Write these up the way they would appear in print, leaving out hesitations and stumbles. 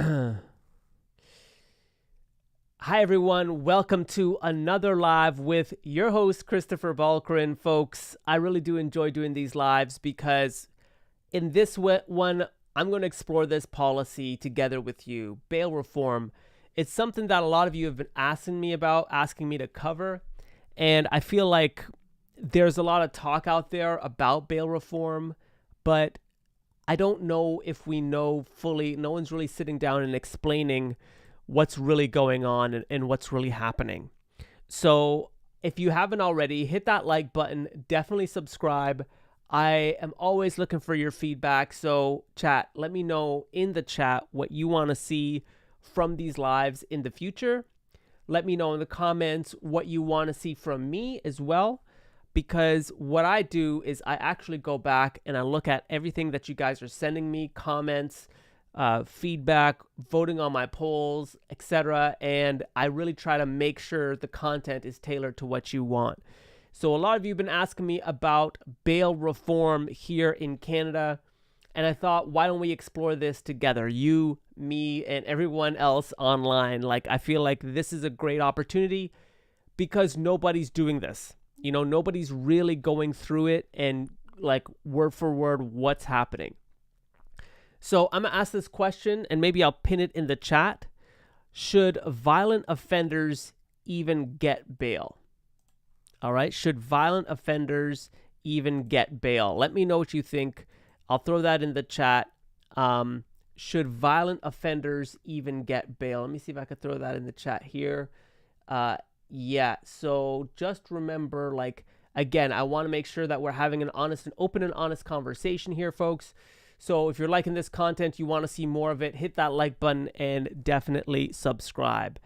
Hi, everyone. Welcome to another live with your host, Christopher Balkarin. Folks, I really do enjoy doing these lives because in this one, I'm going to explore this policy together with you. Bail reform. It's something that a lot of you have been asking me about, asking me to cover. And I feel like there's a lot of talk out there about bail reform, but I don't know if we know fully. No one's really sitting down and explaining what's really going on and what's really happening. So if you haven't already, hit that like button, definitely subscribe. I am always looking for your feedback. So chat, let me know in the chat what you want to see from these lives in the future. Let me know in the comments what you want to see from me as well. Because what I do is I actually go back and I look at everything that you guys are sending me, comments, feedback, voting on my polls, etc. And I really try to make sure the content is tailored to what you want. So a lot of you have been asking me about bail reform here in Canada. And I thought, why don't we explore this together? You, me, and everyone else online. Like, I feel like this is a great opportunity because nobody's doing this. You know, nobody's really going through it and like word for word what's happening. So I'm going to ask this question and maybe I'll pin it in the chat. Should violent offenders even get bail? All right. Should violent offenders even get bail? Let me know what you think. I'll throw that in the chat. Should violent offenders even get bail? Let me see if I could throw that in the chat here. Yeah. So just remember, like, again, I want to make sure that we're having an honest and open and honest conversation here, folks. So if you're liking this content, you want to see more of it, hit that like button and definitely subscribe.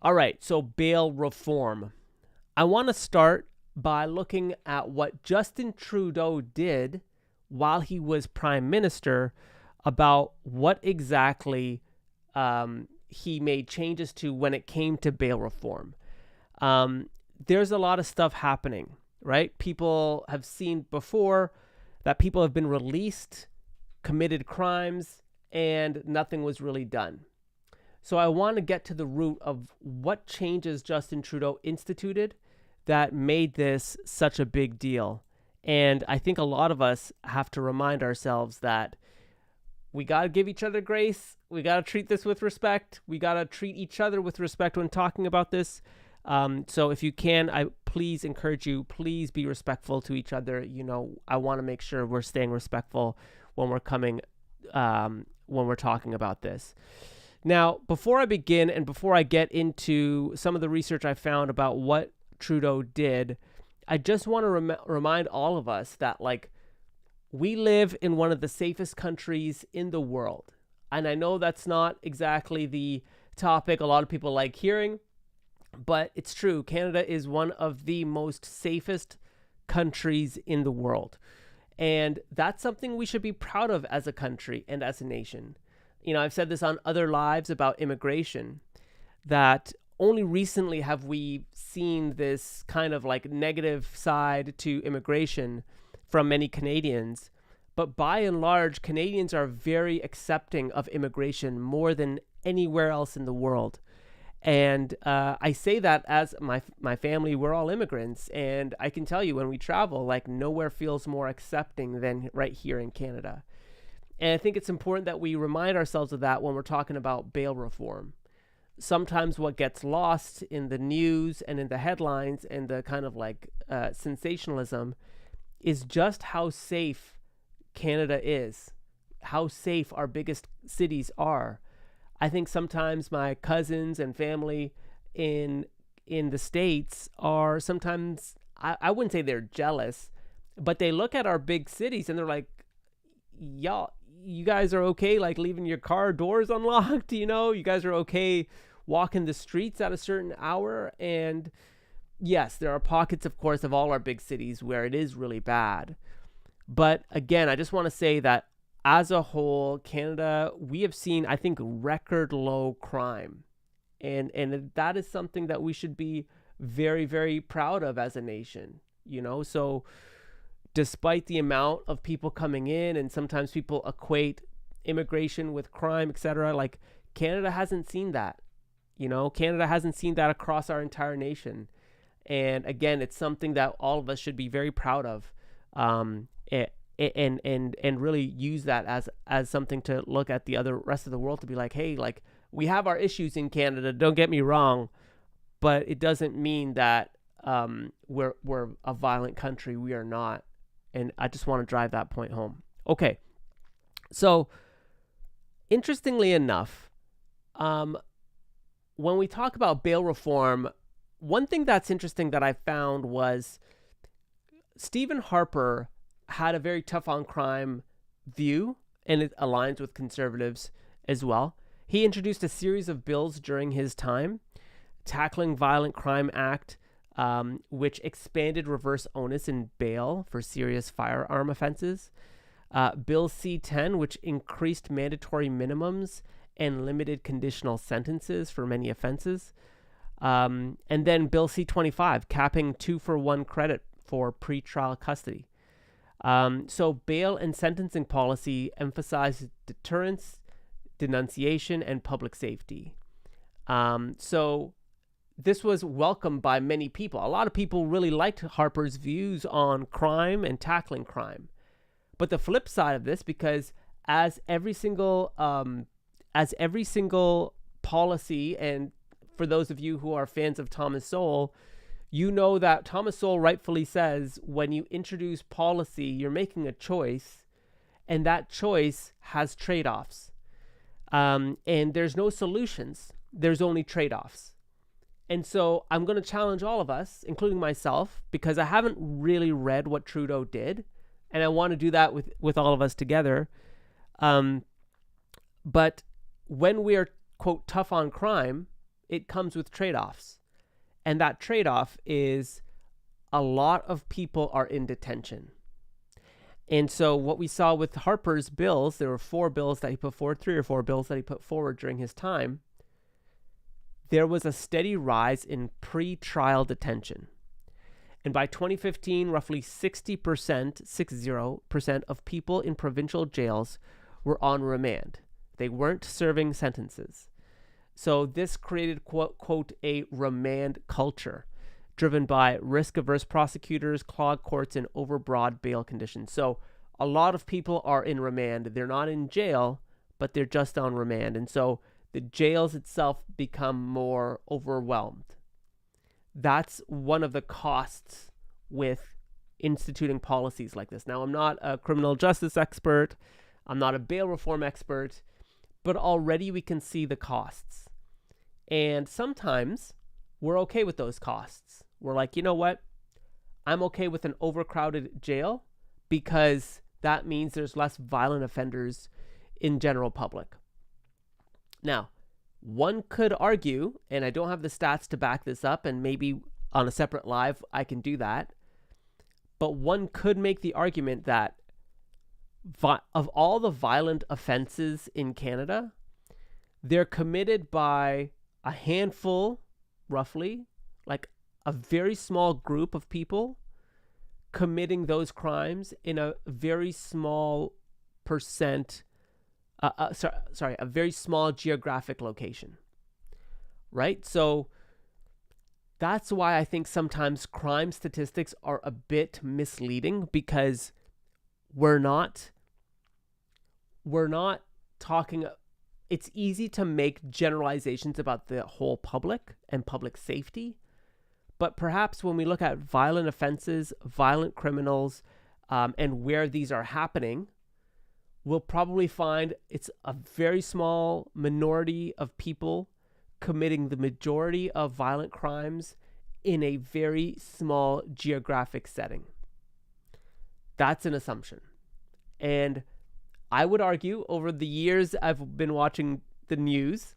All right, so bail reform. I want to start by looking at what Justin Trudeau did while he was prime minister about what exactly he made changes to when it came to bail reform. There's a lot of stuff happening, right? People have seen before that people have been released, committed crimes, and nothing was really done. So I want to get to the root of what changes Justin Trudeau instituted that made this such a big deal. And I think a lot of us have to remind ourselves that we got to give each other grace. We got to treat this with respect. We got to treat each other with respect when talking about this. So if you can, I please encourage you, please be respectful to each other. You know, I want to make sure we're staying respectful when we're talking about this. Now, before I begin and before I get into some of the research I found about what Trudeau did, I just want to remind all of us that, like, we live in one of the safest countries in the world. And I know that's not exactly the topic a lot of people like hearing, but it's true. Canada is one of the most safest countries in the world. And that's something we should be proud of as a country and as a nation. You know, I've said this on other lives about immigration, that only recently have we seen this kind of like negative side to immigration from many Canadians. But by and large, Canadians are very accepting of immigration more than anywhere else in the world. And I say that as my family, we're all immigrants. And I can tell you when we travel, like, nowhere feels more accepting than right here in Canada. And I think it's important that we remind ourselves of that when we're talking about bail reform. Sometimes what gets lost in the news and in the headlines and the kind of like sensationalism is just how safe Canada is, how safe our biggest cities are. I think sometimes my cousins and family in the States are sometimes, I wouldn't say they're jealous, but they look at our big cities and they're like, y'all, you guys are okay, like leaving your car doors unlocked, you know, you guys are okay walking the streets at a certain hour. And yes, there are pockets, of course, of all our big cities where it is really bad. But again, I just want to say that as a whole, Canada, we have seen, I think, record low crime. And that is something that we should be very, very proud of as a nation, you know? So despite the amount of people coming in, and sometimes people equate immigration with crime, etc., like, Canada hasn't seen that. Canada hasn't seen that across our entire nation. And again, it's something that all of us should be very proud of, and really use that as something to look at the rest of the world to be like, hey, like, we have our issues in Canada, don't get me wrong, but it doesn't mean that we're a violent country. We are not. And I just want to drive that point home. Okay. So interestingly enough, when we talk about bail reform, one thing that's interesting that I found was Stephen Harper had a very tough on crime view, and it aligns with conservatives as well. He introduced a series of bills during his time: Tackling Violent Crime Act, which expanded reverse onus in bail for serious firearm offenses; Bill C-10, which increased mandatory minimums and limited conditional sentences for many offenses; and then Bill C-25, capping 2-for-1 credit for pretrial custody. So bail and sentencing policy emphasized deterrence, denunciation, and public safety. So this was welcomed by many people. A lot of people really liked Harper's views on crime and tackling crime. But the flip side of this, because as every single policy, and for those of you who are fans of Thomas Sowell, you know that Thomas Sowell rightfully says when you introduce policy, you're making a choice, and that choice has trade-offs. And there's no solutions. There's only trade-offs. And so I'm going to challenge all of us, including myself, because I haven't really read what Trudeau did, and I want to do that with all of us together. But when we are, quote, tough on crime, it comes with trade-offs. And that trade-off is a lot of people are in detention. And so what we saw with Harper's bills, there were 4 bills that he put forward, 3 or 4 bills that he put forward during his time. There was a steady rise in pre-trial detention. And by 2015, roughly 60% of people in provincial jails were on remand. They weren't serving sentences. So this created, quote, a remand culture driven by risk-averse prosecutors, clogged courts, and overbroad bail conditions. So a lot of people are in remand. They're not in jail, but they're just on remand. And so the jails itself become more overwhelmed. That's one of the costs with instituting policies like this. Now, I'm not a criminal justice expert. I'm not a bail reform expert, but already we can see the costs. And sometimes we're okay with those costs. We're like, you know what? I'm okay with an overcrowded jail because that means there's less violent offenders in general public. Now, one could argue, and I don't have the stats to back this up, and maybe on a separate live I can do that, but one could make the argument that of all the violent offenses in Canada, they're committed by a handful, roughly, like a very small group of people committing those crimes in a very small percent, a very small geographic location, right? So that's why I think sometimes crime statistics are a bit misleading, because we're not talking. It's easy to make generalizations about the whole public and public safety. But perhaps when we look at violent offenses, violent criminals, and where these are happening, we'll probably find it's a very small minority of people committing the majority of violent crimes in a very small geographic setting. That's an assumption. And I would argue over the years I've been watching the news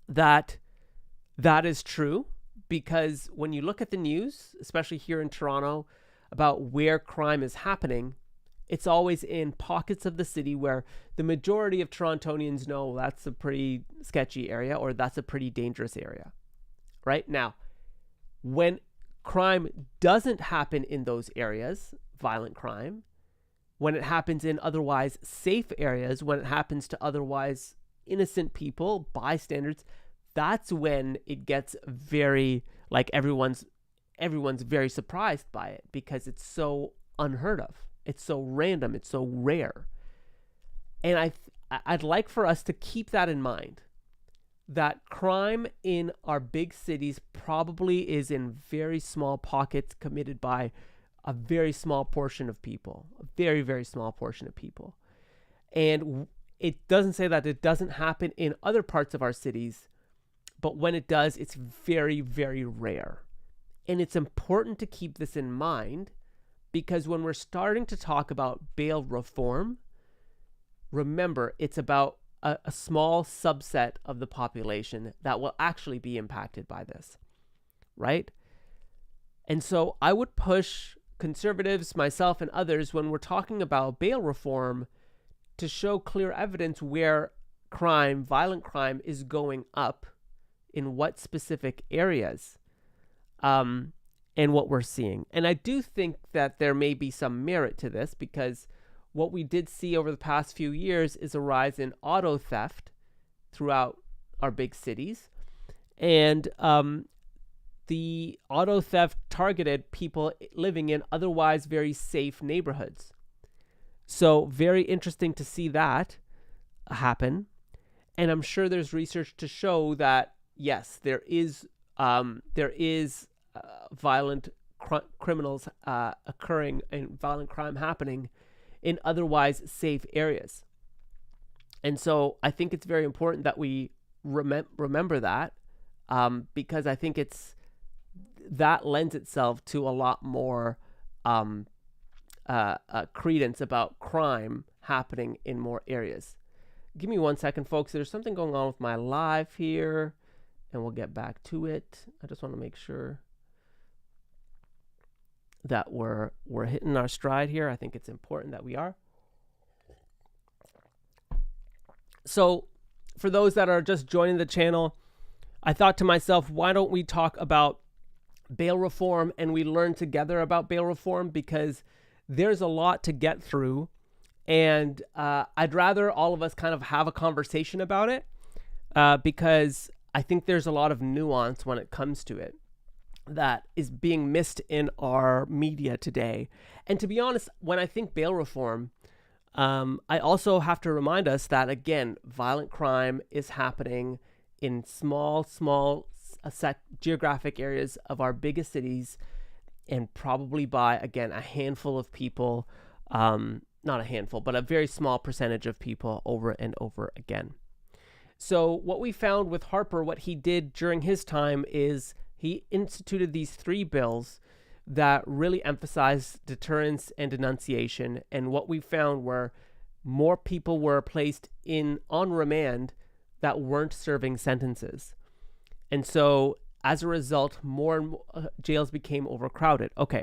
that that is true, because when you look at the news, especially here in Toronto, about where crime is happening, it's always in pockets of the city where the majority of Torontonians know that's a pretty sketchy area or that's a pretty dangerous area. Right? Now, when crime doesn't happen in those areas, violent crime, when it happens in otherwise safe areas, when it happens to otherwise innocent people, bystanders, that's when it gets very, like, everyone's very surprised by it because it's so unheard of. It's so random. It's so rare. And I'd like for us to keep that in mind, that crime in our big cities probably is in very small pockets committed by a very small portion of people, a very, very small portion of people. And it doesn't say that it doesn't happen in other parts of our cities, but when it does, it's very, very rare. And it's important to keep this in mind because when we're starting to talk about bail reform, remember, it's about a small subset of the population that will actually be impacted by this, right? And so I would push conservatives, myself, and others when we're talking about bail reform to show clear evidence where crime, violent crime, is going up, in what specific areas, and what we're seeing. And I do think that there may be some merit to this because what we did see over the past few years is a rise in auto theft throughout our big cities. And the auto theft targeted people living in otherwise very safe neighborhoods. So very interesting to see that happen. And I'm sure there's research to show that, yes, there is violent criminals occurring and violent crime happening in otherwise safe areas. And so I think it's very important that we remember that because I think that lends itself to a lot more credence about crime happening in more areas. Give me 1 second, folks. There's something going on with my live here, and we'll get back to it. I just want to make sure that we're hitting our stride here. I think it's important that we are. So for those that are just joining the channel, I thought to myself, why don't we talk about bail reform and we learn together about bail reform, because there's a lot to get through. And I'd rather all of us kind of have a conversation about it because I think there's a lot of nuance when it comes to it that is being missed in our media today. And to be honest, when I think bail reform, I also have to remind us that, again, violent crime is happening in small set geographic areas of our biggest cities, and probably by, again, a handful of people, not a handful, but a very small percentage of people over and over again. So what we found with Harper, what he did during his time is he instituted these 3 bills that really emphasized deterrence and denunciation. And what we found were more people were placed on remand that weren't serving sentences. And so as a result, more and more jails became overcrowded. Okay,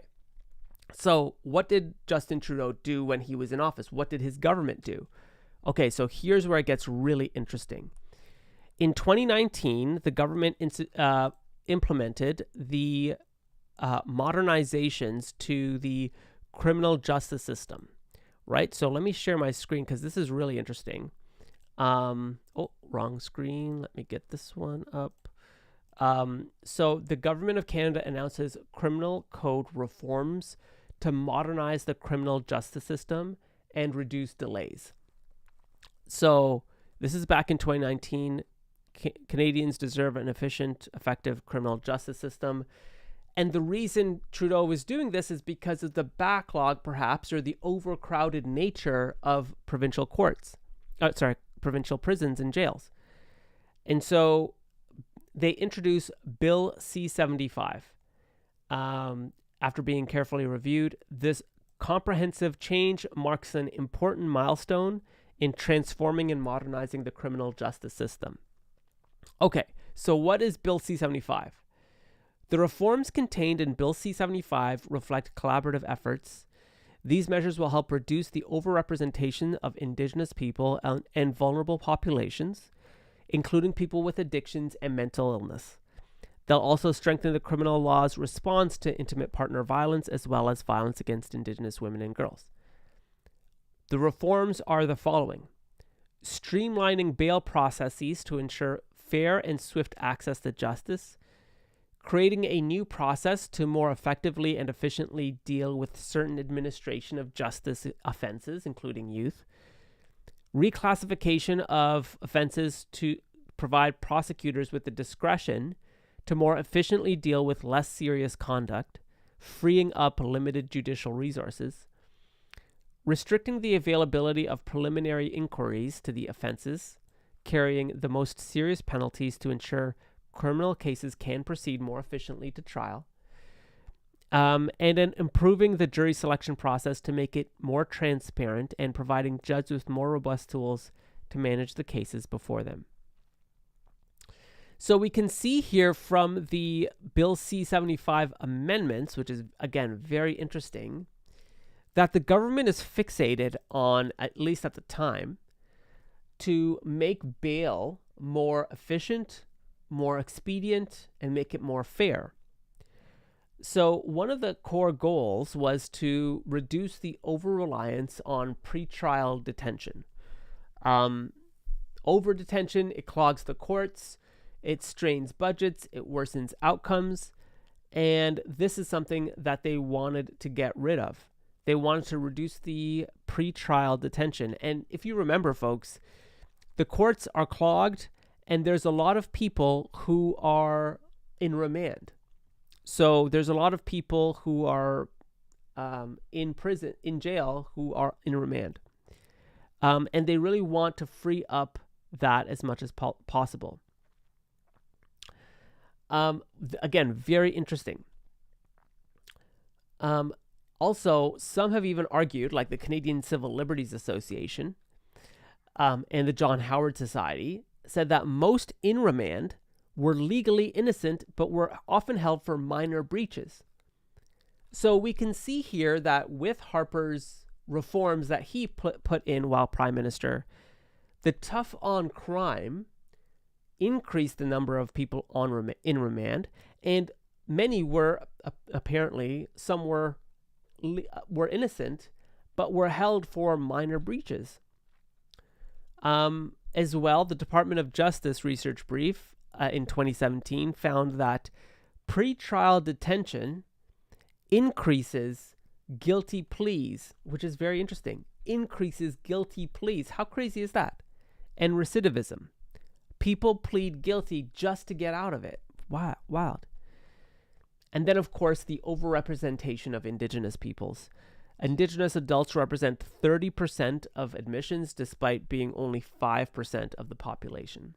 so what did Justin Trudeau do when he was in office? What did his government do? Okay, so here's where it gets really interesting. In 2019, the government implemented the modernizations to the criminal justice system, right? So let me share my screen because this is really interesting. Oh, wrong screen. Let me get this one up. So the government of Canada announces criminal code reforms to modernize the criminal justice system and reduce delays. So this is back in 2019. Canadians deserve an efficient, effective criminal justice system. And the reason Trudeau was doing this is because of the backlog, perhaps, or the overcrowded nature of provincial provincial prisons and jails. And so they introduced Bill C-75. After being carefully reviewed, this comprehensive change marks an important milestone in transforming and modernizing the criminal justice system. Okay, so what is Bill C-75? The reforms contained in Bill C-75 reflect collaborative efforts. These measures will help reduce the overrepresentation of Indigenous people and vulnerable populations, including people with addictions and mental illness. They'll also strengthen the criminal law's response to intimate partner violence as well as violence against Indigenous women and girls. The reforms are the following. streamlining bail processes to ensure fair and swift access to justice, creating a new process to more effectively and efficiently deal with certain administration of justice offenses, including youth, reclassification of offenses to provide prosecutors with the discretion to more efficiently deal with less serious conduct, freeing up limited judicial resources, restricting the availability of preliminary inquiries to the offenses, carrying the most serious penalties to ensure criminal cases can proceed more efficiently to trial, and then improving the jury selection process to make it more transparent and providing judges with more robust tools to manage the cases before them. So we can see here from the Bill C-75 amendments, which is, again, very interesting, that the government is fixated on, at least at the time, to make bail more efficient, more expedient, and make it more fair. So one of the core goals was to reduce the over-reliance on pretrial detention. Over-detention, it clogs the courts, it strains budgets, it worsens outcomes, and this is something that they wanted to get rid of. They wanted to reduce the pretrial detention. And if you remember, folks, the courts are clogged, and there's a lot of people who are in remand. So there's a lot of people who are in prison, in jail, who are in remand. And they really want to free up that as much as possible. Again, very interesting. Also, some have even argued, like the Canadian Civil Liberties Association and the John Howard Society, said that most in remand were legally innocent, but were often held for minor breaches. So we can see here that with Harper's reforms that he put in while Prime Minister, the tough on crime increased the number of people in remand, and many were apparently, some were innocent, but were held for minor breaches. As well, the Department of Justice research brief in 2017 found that pretrial detention increases guilty pleas, which is very interesting. Increases guilty pleas. How crazy is that? And recidivism. People plead guilty just to get out of it. Wow, wild. And then, of course, the overrepresentation of Indigenous peoples. Indigenous adults represent 30% of admissions, despite being only 5% of the population.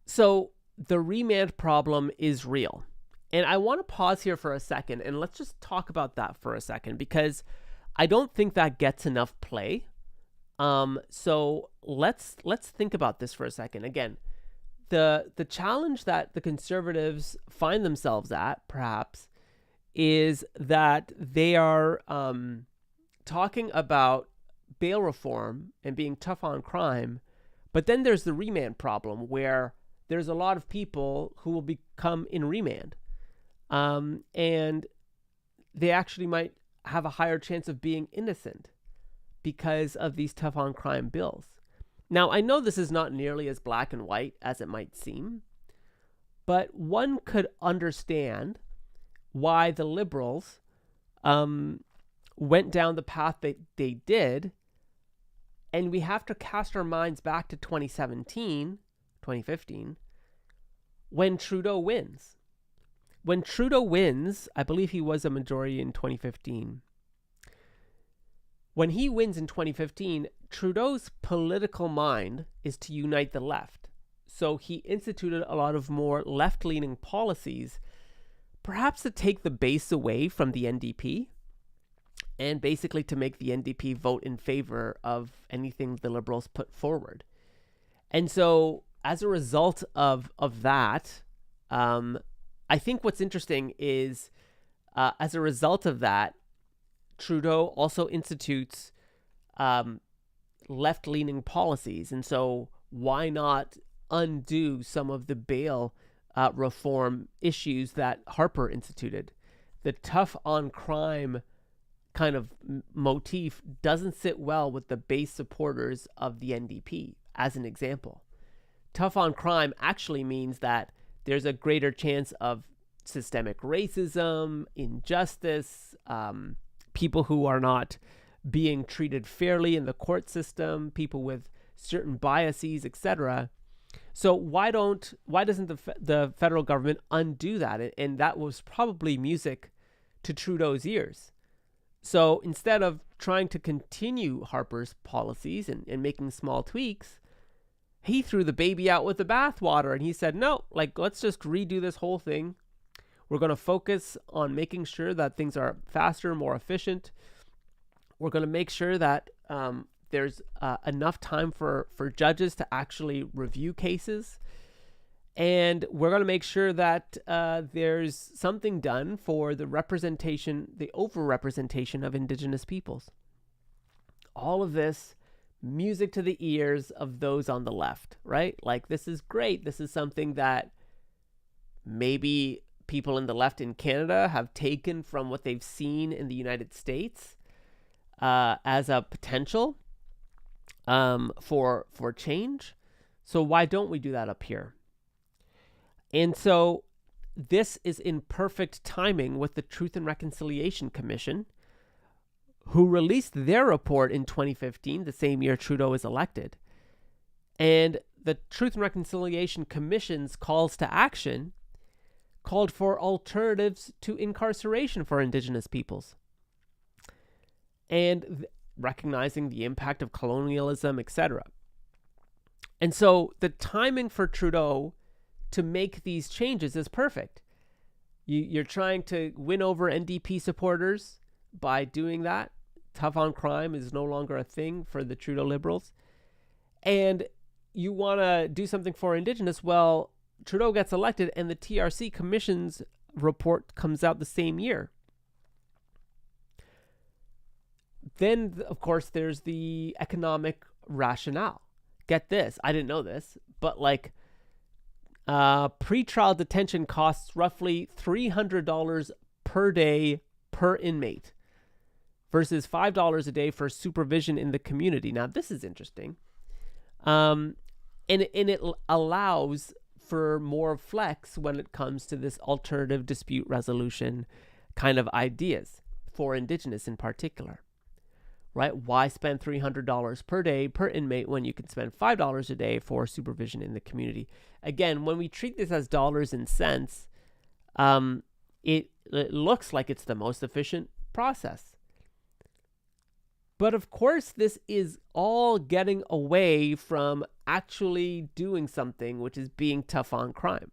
So the remand problem is real. And I want to pause here for a second, and let's just talk about that for a second, because I don't think that gets enough play. So let's think about this for a second. Again, the challenge that the Conservatives find themselves at, perhaps, is that they are talking about bail reform and being tough on crime, but then there's the remand problem where there's a lot of people who will become in remand, and they actually might have a higher chance of being innocent because of these tough on crime bills. Now, I know this is not nearly as black and white as it might seem, but one could understand why the Liberals went down the path that they did. And we have to cast our minds back to 2015, when Trudeau wins. When Trudeau wins, I believe he was a majority in 2015. When he wins in 2015, Trudeau's political mind is to unite the left. So he instituted a lot of more left-leaning policies, perhaps to take the base away from the NDP and basically to make the NDP vote in favor of anything the Liberals put forward. And so as a result of that, I think what's interesting is as a result of that, Trudeau also institutes left-leaning policies. And so why not undo some of the bail reform issues that Harper instituted? The tough on crime kind of motif doesn't sit well with the base supporters of the NDP, as an example. Tough on crime actually means that there's a greater chance of systemic racism, injustice, people who are not being treated fairly in the court system, people with certain biases, etc. So why doesn't the federal government undo that? And that was probably music to Trudeau's ears. So instead of trying to continue Harper's policies and making small tweaks, he threw the baby out with the bathwater and he said, no, like, let's just redo this whole thing. We're going to focus on making sure that things are faster, more efficient. We're going to make sure that there's enough time for judges to actually review cases. And we're going to make sure that there's something done for the representation, the overrepresentation of Indigenous peoples. All of this, music to the ears of those on the left, right? Like, this is great. This is something that maybe people in the left in Canada have taken from what they've seen in the United States as a potential for change. So why don't we do that up here? And so this is in perfect timing with the Truth and Reconciliation Commission, who released their report in 2015, the same year Trudeau was elected. And the Truth and Reconciliation Commission's calls to action called for alternatives to incarceration for Indigenous peoples. And recognizing the impact of colonialism, etc. And so the timing for Trudeau to make these changes is perfect. You're trying to win over NDP supporters by doing that. Tough on crime is no longer a thing for the Trudeau Liberals. And you want to do something for Indigenous. Well, Trudeau gets elected and the TRC Commission's report comes out the same year. Then, of course, there's the economic rationale. Get this, I didn't know this, but like pretrial detention costs roughly $300 per day per inmate versus $5 a day for supervision in the community. Now, this is interesting. And it allows for more flex when it comes to this alternative dispute resolution kind of ideas for Indigenous in particular. Right? Why spend $300 per day per inmate when you can spend $5 a day for supervision in the community? Again, when we treat this as dollars and cents, it looks like it's the most efficient process. But of course, this is all getting away from actually doing something, which is being tough on crime.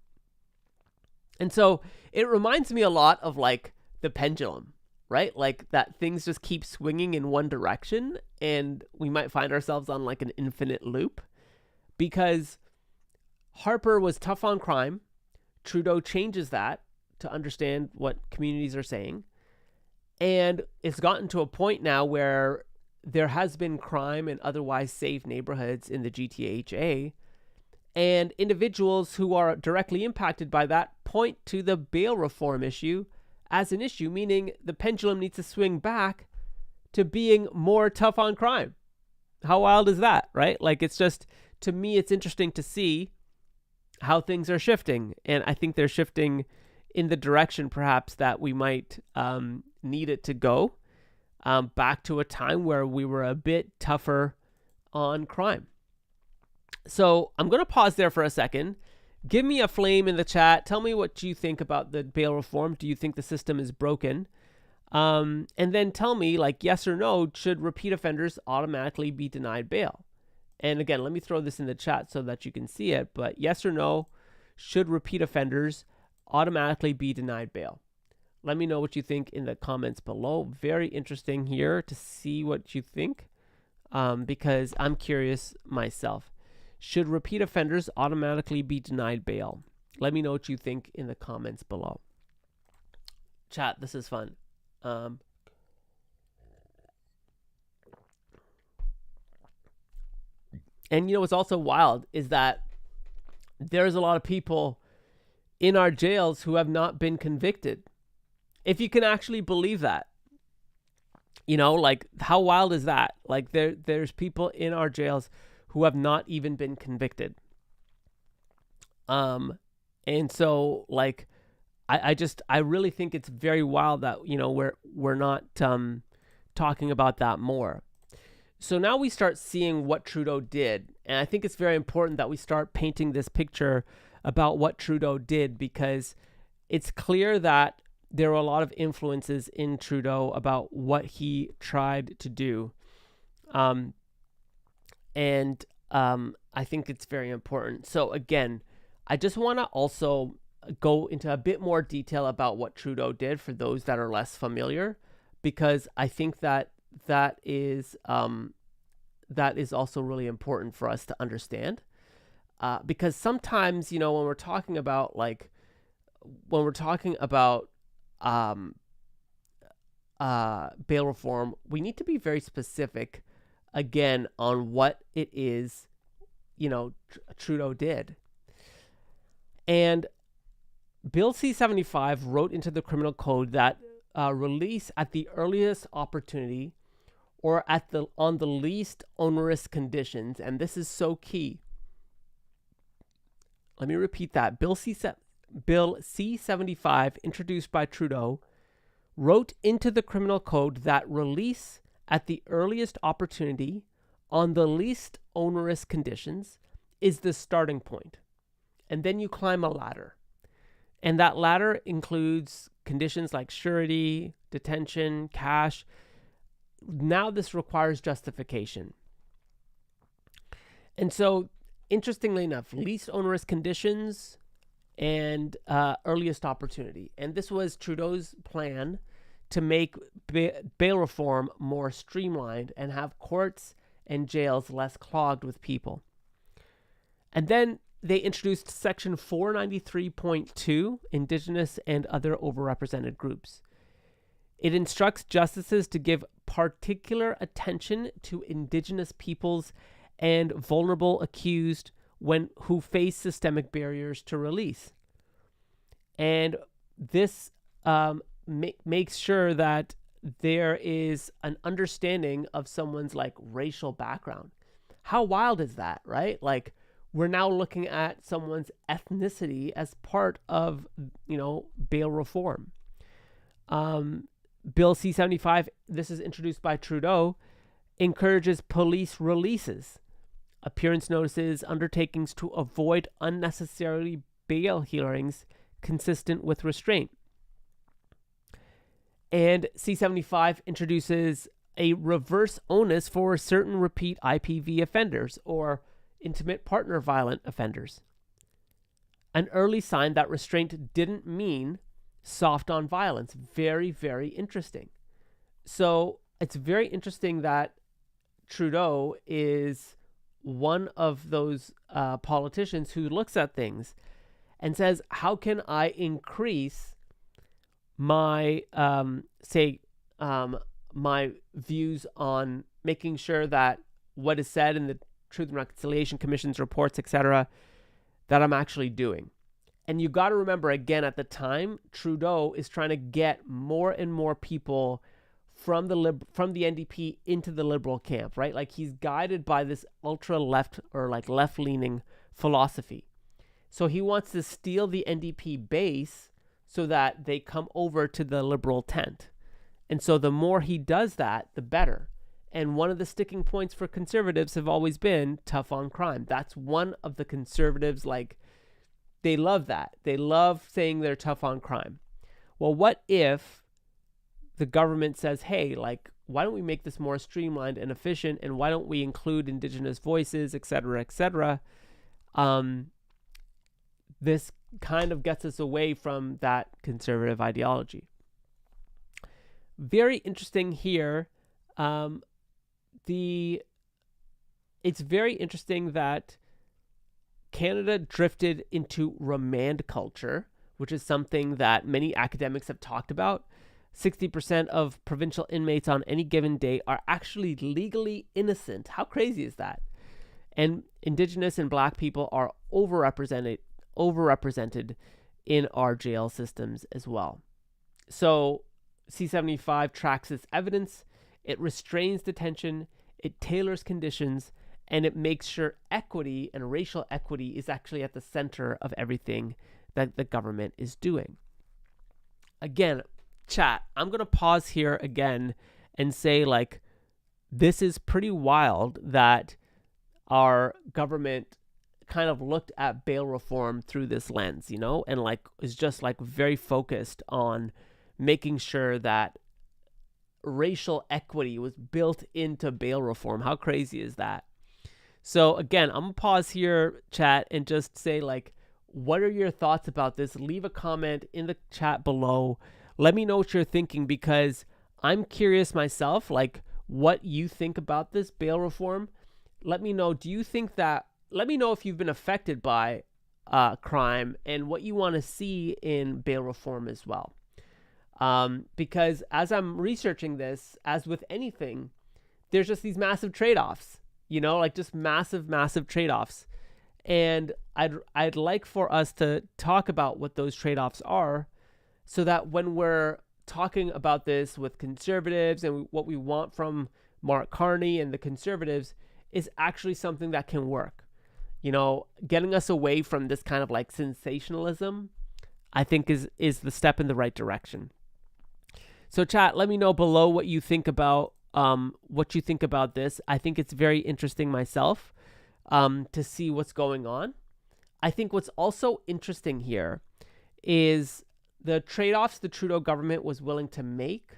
And so it reminds me a lot of like the pendulum. Right? Like that things just keep swinging in one direction and we might find ourselves on like an infinite loop because Harper was tough on crime. Trudeau changes that to understand what communities are saying. And it's gotten to a point now where there has been crime in otherwise safe neighborhoods in the GTHA. And individuals who are directly impacted by that point to the bail reform issue as an issue, meaning the pendulum needs to swing back to being more tough on crime. How wild is that, right? Like, it's just, to me, it's interesting to see how things are shifting. And I think they're shifting in the direction, perhaps, that we might need it to go back to a time where we were a bit tougher on crime. So I'm going to pause there for a second. Give me a flame in the chat. Tell me what you think about the bail reform. Do you think the system is broken? And then tell me, like, yes or no, should repeat offenders automatically be denied bail? And again, let me throw this in the chat so that you can see it. But yes or no, should repeat offenders automatically be denied bail? Let me know what you think in the comments below. Very interesting here to see what you think because I'm curious myself. Should repeat offenders automatically be denied bail? Let me know what you think in the comments below. Chat, this is fun. And you know what's also wild is that there's a lot of people in our jails who have not been convicted. If you can actually believe that. Like, how wild is that? Like, there's people in our jails who have not even been convicted. And so, like, I really think it's very wild that, we're not talking about that more. So now we start seeing what Trudeau did. And I think it's very important that we start painting this picture about what Trudeau did, because it's clear that there were a lot of influences in Trudeau about what he tried to do. And I think it's very important. So again, I just want to also go into a bit more detail about what Trudeau did for those that are less familiar, because I think that is also really important for us to understand. Because sometimes, when we're talking about bail reform, we need to be very specific again on what it is, Trudeau did. And Bill C-75 wrote into the criminal code that release at the earliest opportunity or on the least onerous conditions, and this is so key. Let me repeat that. Bill C-75, introduced by Trudeau, wrote into the criminal code that release at the earliest opportunity on the least onerous conditions is the starting point. And then you climb a ladder. And that ladder includes conditions like surety, detention, cash. Now this requires justification. And so, interestingly enough, least onerous conditions and earliest opportunity. And this was Trudeau's plan to make bail reform more streamlined and have courts and jails less clogged with people. And then they introduced Section 493.2, Indigenous and other overrepresented groups. It instructs justices to give particular attention to Indigenous peoples and vulnerable accused who face systemic barriers to release. And this makes sure that there is an understanding of someone's racial background. How wild is that, right? Like, we're now looking at someone's ethnicity as part of, bail reform. Bill C-75, this is introduced by Trudeau, encourages police releases, appearance notices, undertakings to avoid unnecessarily bail hearings consistent with restraint. And C-75 introduces a reverse onus for certain repeat IPV offenders or intimate partner violent offenders. An early sign that restraint didn't mean soft on violence. Very, very interesting. So it's very interesting that Trudeau is one of those politicians who looks at things and says, how can I increase my, my views on making sure that what is said in the Truth and Reconciliation Commission's reports, etc., that I'm actually doing. And you got to remember, again, at the time, Trudeau is trying to get more and more people from the NDP into the Liberal camp, right? Like, he's guided by this ultra left or left-leaning philosophy. So he wants to steal the NDP base so that they come over to the Liberal tent. And so the more he does that, the better. And one of the sticking points for conservatives have always been tough on crime. That's one of the conservatives, they love that. They love saying they're tough on crime. Well, what if the government says, hey, why don't we make this more streamlined and efficient, and why don't we include Indigenous voices, et cetera, et cetera? This kind of gets us away from that conservative ideology. Very interesting here. It's very interesting that Canada drifted into remand culture, which is something that many academics have talked about. 60% of provincial inmates on any given day are actually legally innocent. How crazy is that? And Indigenous and Black people are overrepresented in our jail systems as well. So C-75 tracks this evidence. it restrains detention, it tailors conditions, and it makes sure equity and racial equity is actually at the center of everything that the government is doing. Again, chat, I'm going to pause here again and say, like, this is pretty wild that our government kind of looked at bail reform through this lens, you know, and like is just like very focused on making sure that racial equity was built into bail reform. How crazy is that? So again, I'm gonna pause here, chat, and just say, like, what are your thoughts about this? Leave a comment in the chat below. Let me know what you're thinking, because I'm curious myself, like, what you think about this bail reform. Let me know. Let me know if you've been affected by crime and what you want to see in bail reform as well. Because as I'm researching this, as with anything, there's just these massive trade-offs, you know, like just massive trade-offs. And I'd like for us to talk about what those trade-offs are, so that when we're talking about this with conservatives and what we want from Mark Carney and the conservatives is actually something that can work. You know, getting us away from this kind of like sensationalism, I think is the step in the right direction. So chat, let me know below what you think about this. I think it's very interesting myself to see what's going on. I think what's also interesting here is the trade-offs the Trudeau government was willing to make,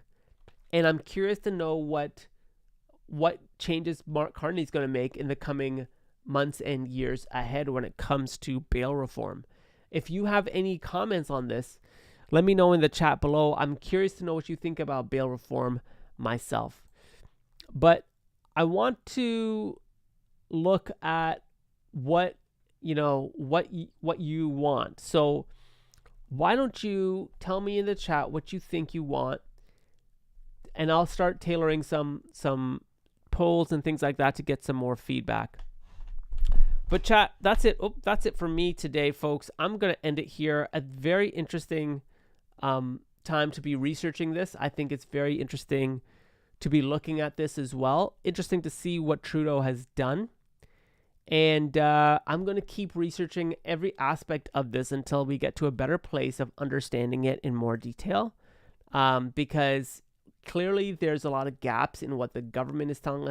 and I'm curious to know what changes Mark Carney is going to make in the coming months and years ahead when it comes to bail reform. If you have any comments on this, let me know in the chat below. I'm curious to know what you think about bail reform myself. But I want to look at what you want. So why don't you tell me in the chat what you think you want, and I'll start tailoring some polls and things like that to get some more feedback. But chat, that's it. That's it for me today, folks. I'm going to end it here. A very interesting time to be researching this. I think it's very interesting to be looking at this as well. Interesting to see what Trudeau has done. And I'm going to keep researching every aspect of this until we get to a better place of understanding it in more detail. Because clearly there's a lot of gaps in what the government is telling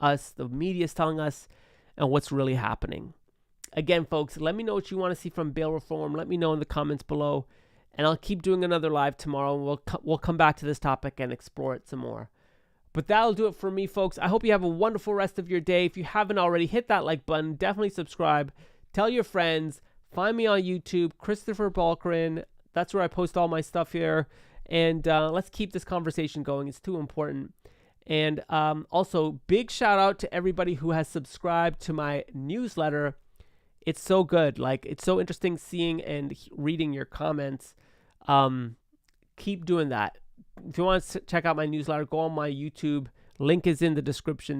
us, the media is telling us, and what's really happening. Again, folks, let me know what you want to see from bail reform. Let me know in the comments below, and I'll keep doing another live tomorrow. We'll come back to this topic and explore it some more. But that'll do it for me, folks. I hope you have a wonderful rest of your day. If you haven't already, hit that like button. Definitely subscribe. Tell your friends. Find me on YouTube, Christopher Balkrin. That's where I post all my stuff here. And let's keep this conversation going. It's too important. And also, big shout out to everybody who has subscribed to my newsletter. It's so good. Like, it's so interesting seeing and reading your comments. Keep doing that. If you want to check out my newsletter, go on my YouTube. Link is in the description.